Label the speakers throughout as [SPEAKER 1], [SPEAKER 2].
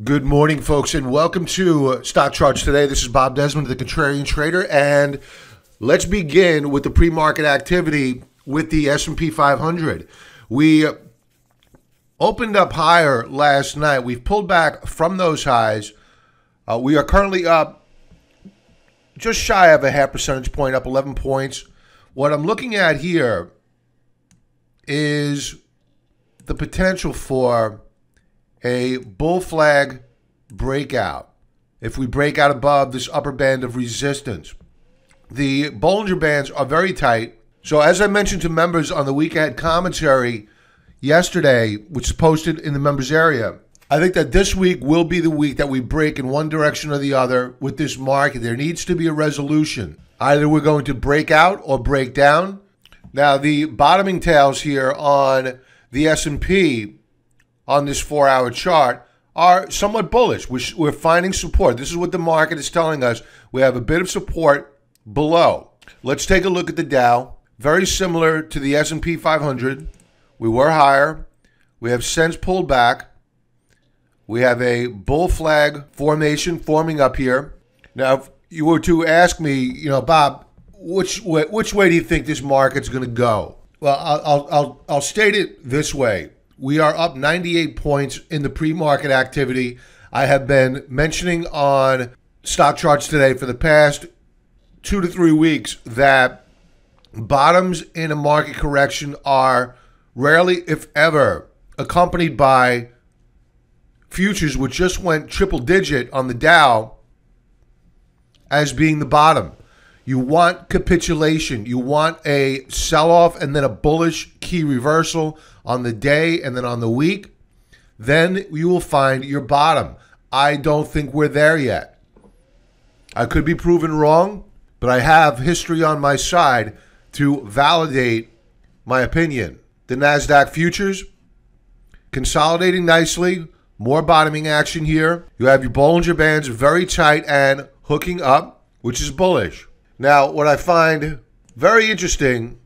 [SPEAKER 1] Good morning, folks, and welcome to Stock Charts Today. This is Bob Desmond, the Contrarian Trader, and let's begin with the pre-market activity with the S&P 500. We opened up higher last night. We've pulled back from those highs. We are currently up just shy of a half percentage point, up 11 points. What I'm looking at here is the potential for a bull flag breakout. If we break out above this upper band of resistance, the Bollinger Bands are very tight. So as I mentioned to members on the week ahead commentary yesterday, which is posted in the members area, I think that this week will be the week that we break in one direction or the other with this market. There needs to be a resolution. Either we're going to break out or break down. Now, the bottoming tails here on the S&P on this 4-hour chart are somewhat bullish. We're finding support. This is what the market is telling us. We have a bit of support below. Let's take a look at the Dow. Very similar to the S&P 500. We were higher. We have since pulled back. We have a bull flag formation forming up here. Now, if you were to ask me, Bob, which way do you think this market's going to go? Well, I'll state it this way. We are up 98 points in the pre-market activity. I have been mentioning on Stock Charts Today for the past 2 to 3 weeks that bottoms in a market correction are rarely, if ever, accompanied by futures which just went triple digit on the Dow as being the bottom. You want capitulation. You want a sell-off and then a bullish key reversal on the day and then on the week. Then you will find your bottom. I don't think we're there yet. I could be proven wrong, but I have history on my side to validate my opinion. The NASDAQ futures consolidating nicely. More bottoming action here. You have your Bollinger Bands very tight and hooking up, which is bullish. Now, what I find very interesting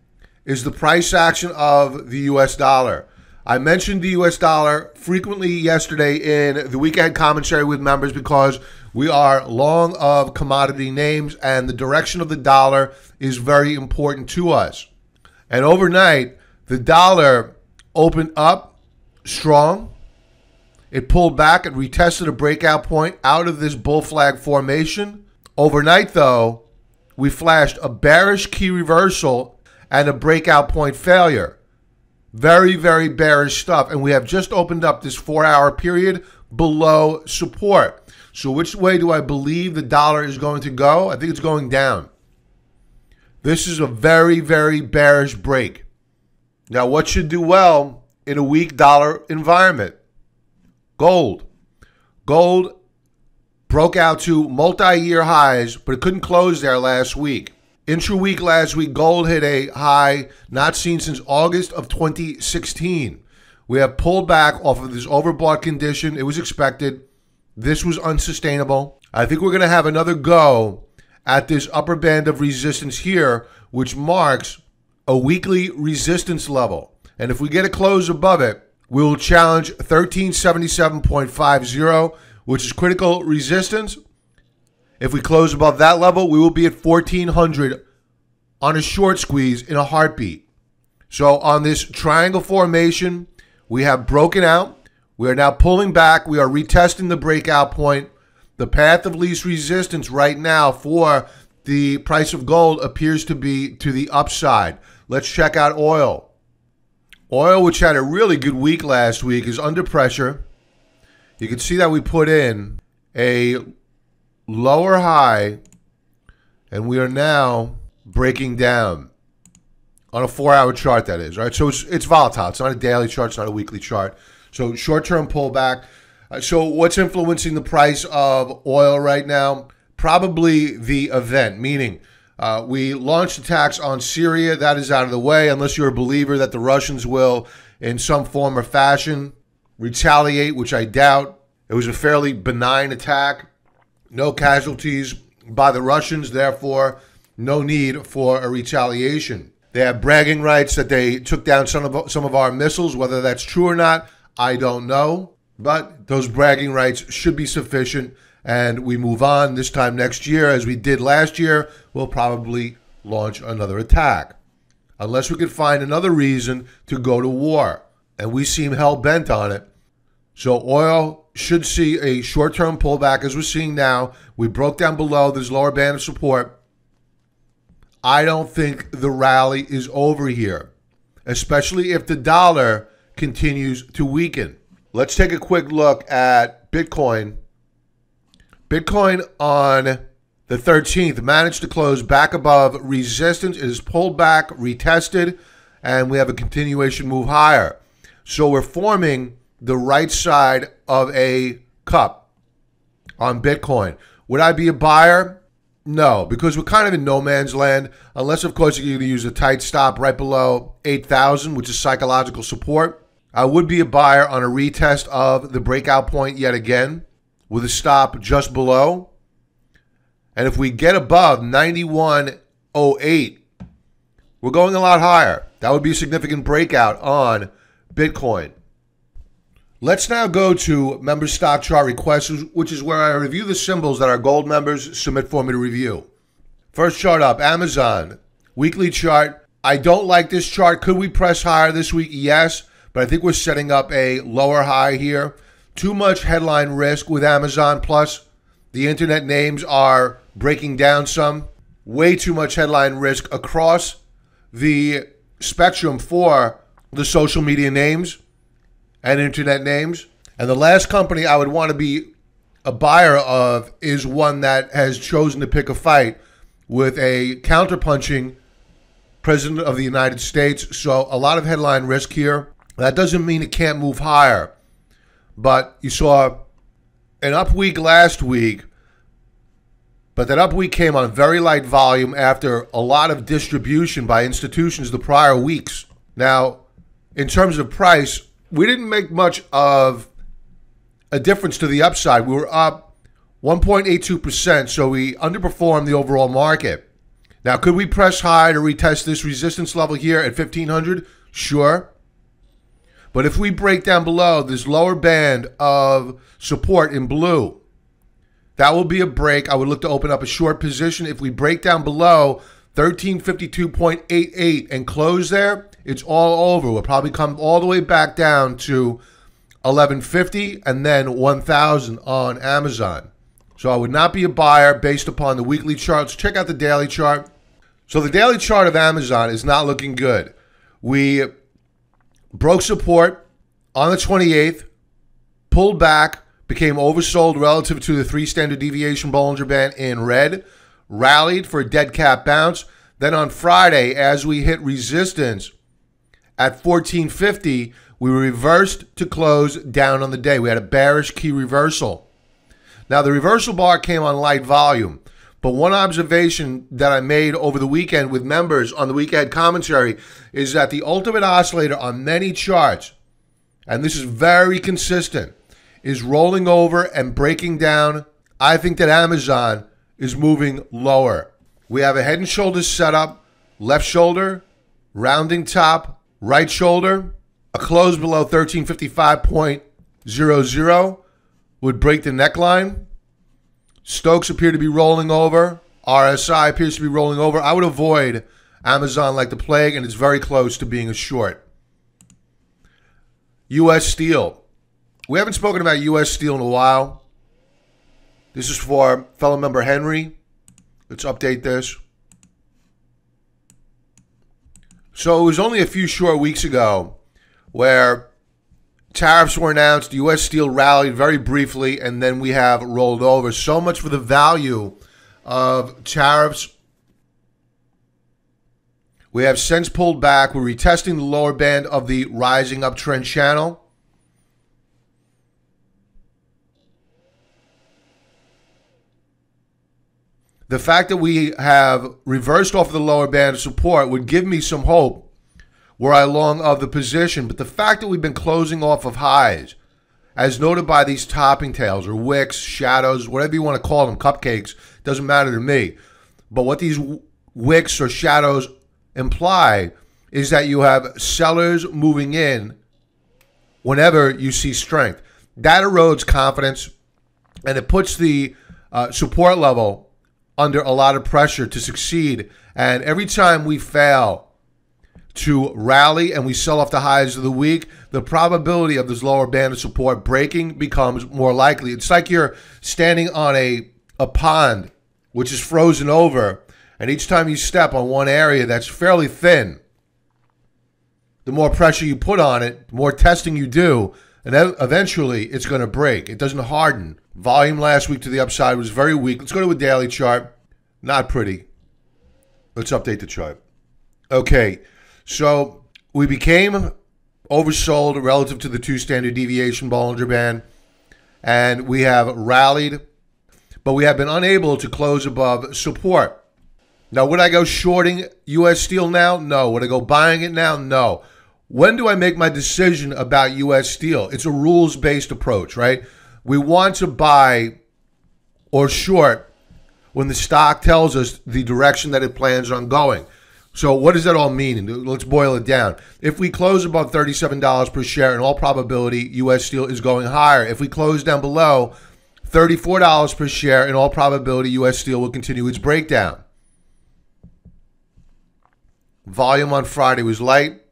[SPEAKER 1] is the price action of the U.S. dollar. I mentioned the U.S. dollar frequently yesterday in the weekend commentary with members because we are long of commodity names and the direction of the dollar is very important to us. And overnight, the dollar opened up strong. It pulled back and retested a breakout point out of this bull flag formation. Overnight, though, we flashed a bearish key reversal and a breakout point failure. Very, very bearish stuff. And we have just opened up this 4-hour period below support. So which way do I believe the dollar is going to go? I think it's going down. This is a very, very bearish break. Now, what should do well in a weak dollar environment? Gold. Gold broke out to multi-year highs, but it couldn't close there last week. Intra-week last week, gold hit a high not seen since August of 2016. We have pulled back off of this overbought condition. It was expected. This was unsustainable. I think we're going to have another go at this upper band of resistance here, which marks a weekly resistance level. And if we get a close above it, we will challenge 1377.50, which is critical resistance. If we close above that level, we will be at 1400 on a short squeeze in a heartbeat. So on this triangle formation, we have broken out. We are now pulling back. We are retesting the breakout point. The path of least resistance right now for the price of gold appears to be to the upside. Let's check out oil. Oil, which had a really good week last week, is under pressure. You can see that we put in a lower high, and we are now breaking down on a 4-hour chart, that is, right? So it's volatile. It's not a daily chart. It's not a weekly chart. So short-term pullback. So what's influencing the price of oil right now? Probably the event, meaning we launched attacks on Syria. That is out of the way, unless you're a believer that the Russians will, in some form or fashion, retaliate, which I doubt. It was a fairly benign attack. No casualties by the Russians, therefore no need for a retaliation. They have bragging rights that they took down some of our missiles. Whether that's true or not, I don't know. But those bragging rights should be sufficient, and we move on. This time next year, as we did last year, we'll probably launch another attack. Unless we could find another reason to go to war, and we seem hell-bent on it. So oil should see a short-term pullback, as we're seeing now. We broke down below this lower band of support. I don't think the rally is over here, especially if the dollar continues to weaken. Let's take a quick look at Bitcoin. Bitcoin on the 13th managed to close back above resistance. It is pulled back, retested, and we have a continuation move higher. So we're forming the right side of a cup on Bitcoin. Would I be a buyer? No, because we're kind of in no man's land, unless, of course, you're going to use a tight stop right below 8,000, which is psychological support. I would be a buyer on a retest of the breakout point yet again, with a stop just below. And if we get above 91.08, we're going a lot higher. That would be a significant breakout on Bitcoin. Let's now go to member stock chart requests, which is where I review the symbols that our gold members submit for me to review. First chart up, Amazon. Weekly chart. I don't like this chart. Could we press higher this week? Yes, but I think we're setting up a lower high here. Too much headline risk with Amazon, plus the internet names are breaking down some. Way too much headline risk across the spectrum for the social media names and internet names. And the last company I would want to be a buyer of is one that has chosen to pick a fight with a counterpunching president of the United States. So a lot of headline risk here. That doesn't mean it can't move higher. But you saw an up week last week, but that up week came on very light volume after a lot of distribution by institutions the prior weeks. Now, in terms of price, we didn't make much of a difference to the upside. We were up 1.82%, so we underperformed the overall market. Now, could we press high to retest this resistance level here at 1,500? Sure. But if we break down below this lower band of support in blue, that will be a break. I would look to open up a short position. If we break down below 1352.88 and close there, it's all over. We'll probably come all the way back down to 1150 and then 1,000 on Amazon. So I would not be a buyer based upon the weekly charts. Check out the daily chart. So the daily chart of Amazon is not looking good. We broke support on the 28th, pulled back, became oversold relative to the 3 standard deviation Bollinger Band in red, rallied for a dead cat bounce. Then on Friday, as we hit resistance at 1450, we reversed to close down on the day. We had a bearish key reversal. Now, the reversal bar came on light volume, but one observation that I made over the weekend with members on the weekend commentary is that the ultimate oscillator on many charts, and this is very consistent, is rolling over and breaking down. I think that Amazon is moving lower. We have a head and shoulders setup, left shoulder, rounding top, right shoulder, a close below 1355.00 would break the neckline. Stokes appear to be rolling over. RSI appears to be rolling over. I would avoid Amazon like the plague, and it's very close to being a short. U.S. Steel. We haven't spoken about U.S. Steel in a while. This is for fellow member Henry. Let's update this. So it was only a few short weeks ago where tariffs were announced, U.S. Steel rallied very briefly, and then we have rolled over. So much for the value of tariffs. We have since pulled back. We're retesting the lower band of the rising uptrend channel. The fact that we have reversed off of the lower band of support would give me some hope were I long of the position. But the fact that we've been closing off of highs, as noted by these topping tails or wicks, shadows, whatever you want to call them, cupcakes, doesn't matter to me. But what these wicks or shadows imply is that you have sellers moving in whenever you see strength. that erodes confidence, and it puts the support level under a lot of pressure to succeed. And every time we fail to rally and we sell off the highs of the week, the probability of this lower band of support breaking becomes more likely. It's like you're standing on a pond which is frozen over, and each time you step on one area that's fairly thin, the more pressure you put on it, the more testing you do, and then eventually it's going to break. It doesn't harden. Volume last week to the upside was very weak. Let's go to a daily chart. Not pretty. Let's update the chart. Okay, so we became oversold relative to the 2 standard deviation Bollinger Band, and we have rallied, but we have been unable to close above support. Now, would I go shorting U.S. Steel now? No. Would I go buying it now? No. When do I make my decision about U.S. Steel? It's a rules-based approach, right? We want to buy or short when the stock tells us the direction that it plans on going. So what does that all mean? Let's boil it down. If we close above $37 per share, in all probability, U.S. Steel is going higher. If we close down below $34 per share, in all probability, U.S. Steel will continue its breakdown. Volume on Friday was light.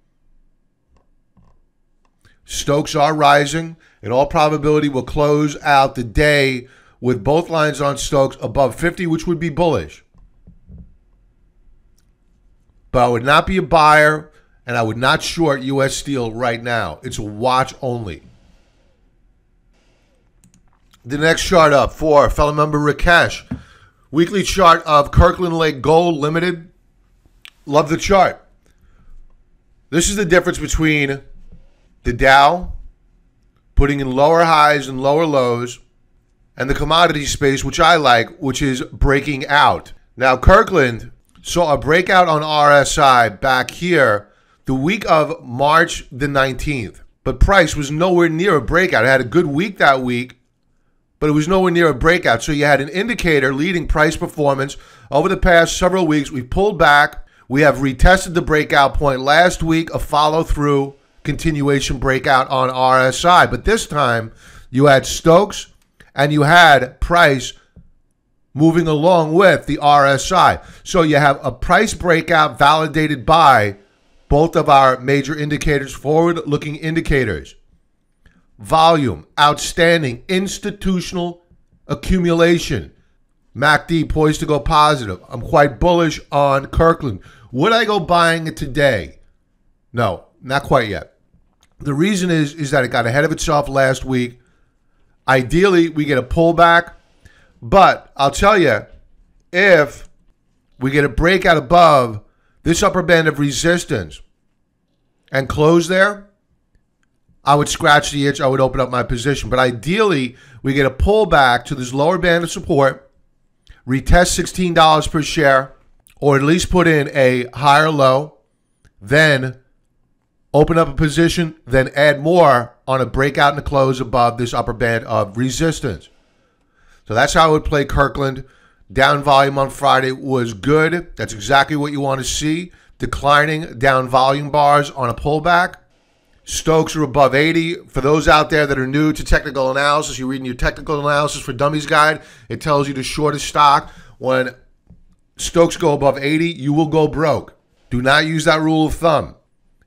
[SPEAKER 1] Stokes are rising. In all probability, we'll close out the day with both lines on Stokes above 50, which would be bullish. But I would not be a buyer, and I would not short U.S. Steel right now. It's a watch only. The next chart up for fellow member Rakesh. Weekly chart of Kirkland Lake Gold Limited. Love the chart. This is the difference between the Dow putting in lower highs and lower lows, and the commodity space, which I like, which is breaking out. Now, Kirkland saw a breakout on RSI back here the week of March the 19th, but price was nowhere near a breakout. It had a good week that week, but it was nowhere near a breakout. So you had an indicator leading price performance over the past several weeks. We've pulled back. We have retested the breakout point last week, a follow-through continuation breakout on RSI. But this time, you had Stokes and you had price moving along with the RSI. So you have a price breakout validated by both of our major indicators, forward-looking indicators. Volume, outstanding, institutional accumulation. MACD poised to go positive. I'm quite bullish on Kirkland. Would I go buying it today? No, not quite yet. The reason is that it got ahead of itself last week. Ideally, we get a pullback. But I'll tell you, if we get a breakout above this upper band of resistance and close there, I would scratch the itch. I would open up my position. But ideally, we get a pullback to this lower band of support, retest $16 per share, or at least put in a higher low, then open up a position, then add more on a breakout and a close above this upper band of resistance. So that's how I would play Kirkland. Down volume on Friday was good. That's exactly what you want to see. Declining down volume bars on a pullback. Stokes are above 80. For those out there that are new to technical analysis, you're reading your technical analysis for dummies guide. It tells you to short a stock. When Stokes go above 80, you will go broke. Do not use that rule of thumb.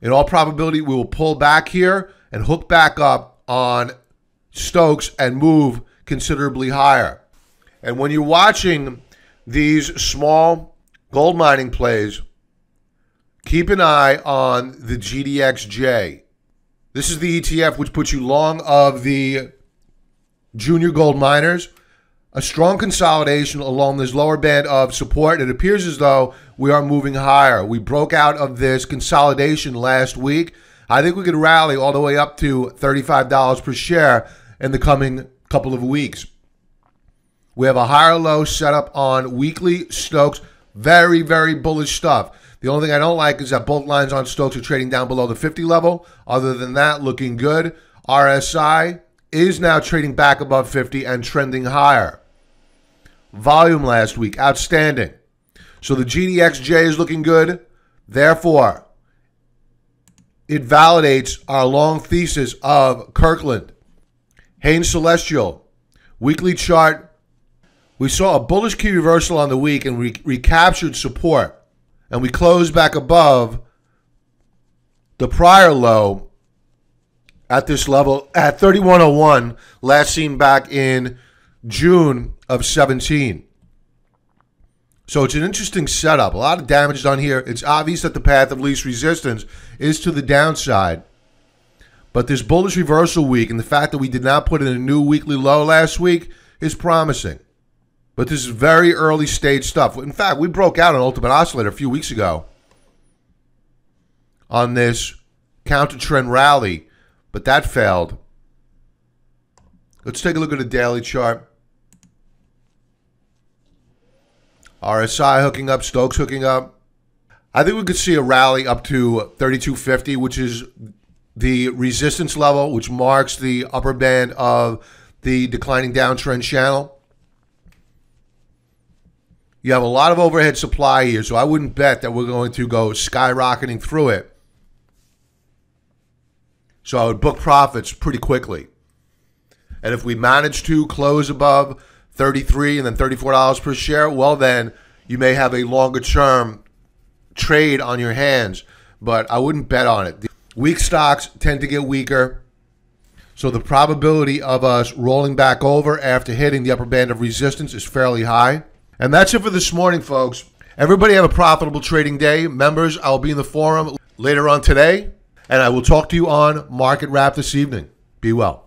[SPEAKER 1] In all probability, we will pull back here and hook back up on Stokes and move considerably higher. And when you're watching these small gold mining plays, keep an eye on the GDXJ. This is the ETF which puts you long of the junior gold miners. A strong consolidation along this lower band of support. It appears as though we are moving higher. We broke out of this consolidation last week. I think we could rally all the way up to $35 per share in the coming couple of weeks. We have a higher low set up on weekly Stokes. Very, very bullish stuff. The only thing I don't like is that both lines on Stokes are trading down below the 50 level. Other than that, looking good. RSI is now trading back above 50 and trending higher. Volume last week, outstanding. So the GDXJ is looking good. Therefore, it validates our long thesis of Kirkland. Haynes Celestial, weekly chart. We saw a bullish key reversal on the week and we recaptured support. And we closed back above the prior low at this level at 3101, last seen back in June of 17. So it's an interesting setup. A lot of damage done here. It's obvious that the path of least resistance is to the downside. But this bullish reversal week and the fact that we did not put in a new weekly low last week is promising. But this is very early stage stuff. In fact, we broke out an ultimate oscillator a few weeks ago on this counter trend rally, but that failed. Let's take a look at the daily chart. RSI hooking up, Stokes hooking up. I think we could see a rally up to 3250, which is the resistance level, which marks the upper band of the declining downtrend channel. You have a lot of overhead supply here, so I wouldn't bet that we're going to go skyrocketing through it. So I would book profits pretty quickly. And if we manage to close above $33 and then $34 per share, well then you may have a longer term trade on your hands, but I wouldn't bet on it. The weak stocks tend to get weaker, so the probability of us rolling back over after hitting the upper band of resistance is fairly high. And that's it for this morning, folks. Everybody have a profitable trading day. Members, I will be in the forum later on today, and I will talk to you on Market Wrap this evening. Be well.